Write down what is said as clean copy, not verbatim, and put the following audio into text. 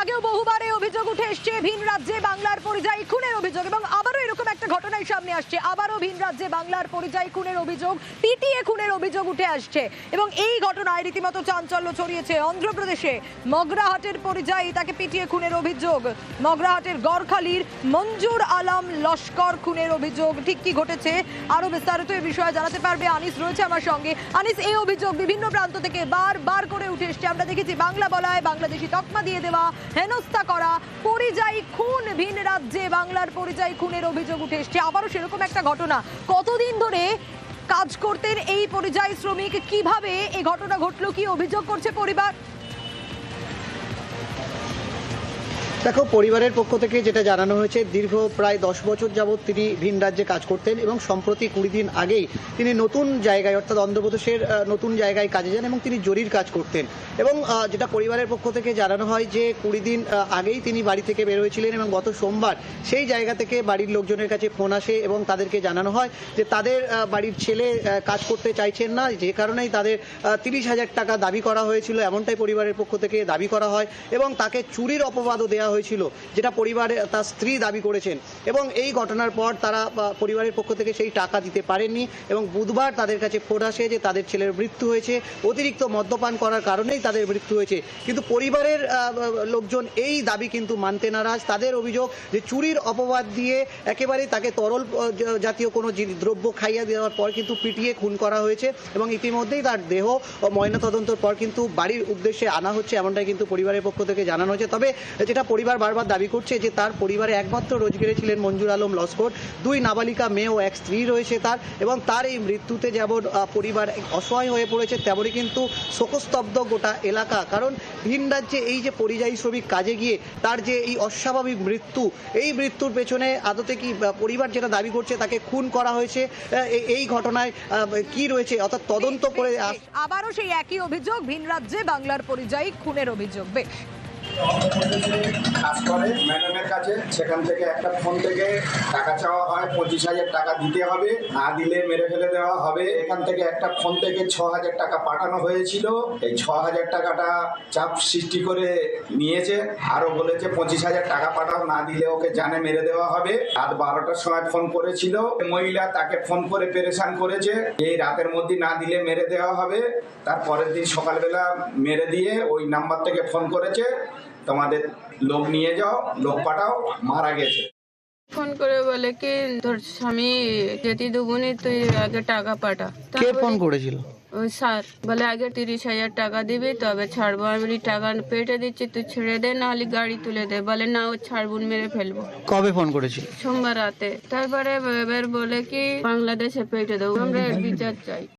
আগেও বহুবার এই অভিযোগ উঠে এসছে ভিন রাজ্যে বাংলার পরিযায়ী খুনের অভিযোগ, এবং আবারও এরকম একটা ঘটনাই সামনে আসছে। আবারও ভিন রাজ্যে বাংলার পরিযায়ী খুনের অভিযোগ, পিটিএ খুনের অভিযোগ উঠে আসছে, এবং এই ঘটনায় রীতিমতো চাঞ্চল্য ছড়িয়েছে অন্ধ্রপ্রদেশে। মগরাহাটের পরিযায়ী, তাকে পিটিএ খুনের অভিযোগ। মগরাহাটের গড়খালির মঞ্জুর আলম লস্কর খুনের অভিযোগ। ঠিক কি ঘটেছে আরো বিস্তারিত এই বিষয়ে জানাতে পারবে আনিস, রয়েছে আমার সঙ্গে। আনিস, এই অভিযোগ বিভিন্ন প্রান্ত থেকে বারবার করে উঠে এসছে। আমরা দেখেছি বাংলা বলায় বাংলাদেশি তকমা দিয়ে দেওয়া, হেনস্থা করা, পরিযায়ী খুন, ভিন রাজ্যে বাংলার পরিযায়ী খুনের অভিযোগ উঠে এসছে। আবারও সেরকম একটা ঘটনা। কতদিন ধরে কাজ করতেন এই পরিযায়ী শ্রমিক? কিভাবে এই ঘটনা ঘটলো, কি অভিযোগ করছে পরিবার? দেখো, পরিবারের পক্ষ থেকে যেটা জানানো হয়েছে, দীর্ঘ প্রায় 10 বছর যাবৎ তিনি ভিন রাজ্যে কাজ করতেন এবং সম্প্রতি 20 দিন আগেই তিনি নতুন জায়গায় অর্থাৎ অন্ধ্রপ্রদেশের নতুন জায়গায় কাজে যান এবং তিনি জরির কাজ করতেন। এবং যেটা পরিবারের পক্ষ থেকে জানানো হয় যে 20 দিন আগেই তিনি বাড়ি থেকে বের হয়েছিলেন এবং গত সোমবার সেই জায়গা থেকে বাড়ির লোকজনের কাছে ফোন আসে এবং তাদেরকে জানানো হয় যে তাদের বাড়ির ছেলে কাজ করতে চাইছেন না, যে কারণেই তাদের 30,000 টাকা দাবি করা হয়েছিল, এমনটাই পরিবারের পক্ষ থেকে দাবি করা হয়। এবং তাকে চুরির অপবাদও দেওয়া হয়েছিল, যেটা পরিবারে তার স্ত্রী দাবি করেছেন। এবং এই ঘটনার পর তারা পরিবারের পক্ষ থেকে সেই টাকা দিতে পারেননি এবং বুধবার তাদের কাছে ফোন আসে যে তাদের ছেলের মৃত্যু হয়েছে, অতিরিক্ত মদ্যপান করার কারণেই তাদের মৃত্যু হয়েছে। কিন্তু পরিবারের লোকজন এই দাবি কিন্তু মানতে নারাজ। তাদের অভিযোগ যে চুরির অপবাদ দিয়ে একেবারেই তাকে তরল জাতীয় কোনো দ্রব্য খাইয়ে দেওয়ার পর কিন্তু পিটিয়ে খুন করা হয়েছে এবং ইতিমধ্যেই তার দেহ ময়নাতদন্তের পর কিন্তু বাড়ির উদ্দেশ্যে আনা হচ্ছে, এমনটাই কিন্তু পরিবারের পক্ষ থেকে জানানো হচ্ছে। তবে যেটা পরিবার বারবার দাবি করছে যে তার পরিবারে একমাত্র রোজগেরে ছিলেন মঞ্জুর আলম লস্কর, 2 নাবালিকা মেয়ে ও এক স্ত্রী রয়েছে তার, এবং তার এই মৃত্যুতে যেমন পরিবার অসহায় হয়ে পড়েছে, তেমনই কিন্তু শোকস্তব্ধ গোটা এলাকা। কারণ ভিন রাজ্যে এই যে পরিযায়ী শ্রমিক কাজে গিয়ে তার যে এই অস্বাভাবিক মৃত্যু, এই মৃত্যুর পেছনে আদতে কি পরিবার যেটা দাবি করছে তাকে খুন করা হয়েছে, এই ঘটনায় কি রয়েছে অর্থাৎ তদন্ত করে। আবারও সেই একই অভিযোগ, ভিন রাজ্যে বাংলার পরিযায়ী খুনের অভিযোগ। বেশ, কাজ করে ম্যাডামের কাছে, সেখান থেকে একটা ফোন থেকে টাকা চাওয়া হয়, 25,000 টাকা দিতে হবে, না দিলে মেরে ফেলে দেওয়া হবে। এখান থেকে একটা ফোন থেকে 6,000 টাকা পাঠানো হয়েছিল। এই 6,000 টাকাটা চাপ সৃষ্টি করে নিয়েছে, আরো বলেছে 25,000 টাকা পাঠাও, না দিলে ওকে জানে মেরে দেওয়া হবে। রাত 12টার সময় ফোন করেছিল মহিলা, তাকে ফোন করে পেরেশান করেছে এই রাতের মধ্যে না দিলে মেরে দেওয়া হবে। তারপরের দিন সকালবেলা মেরে দিয়ে ওই নাম্বার থেকে ফোন করেছে, তোমাদের লোক নিয়ে যাও, লোক পাঠাও, মারা গেছে। ফোন করে বলে কি তোর স্বামী যেতে দেবনি, তুই আগে টাকা পাঠা। কে ফোন করেছিল? ওই স্যার বলে আগে 30,000 টাকা দিবি তবে ছাড়বো। আমি টাকা পেটে দিচ্ছি, তুই ছেড়ে দে, নাহলে গাড়ি তুলে দে। বলে না, ও ছাড়বুন, মেরে ফেলবো। কবে ফোন করেছিল? সোমবার রাতে। তারপরে এবার বলে কি বাংলাদেশে পেটে দেবো, আমরা বিচার চাই।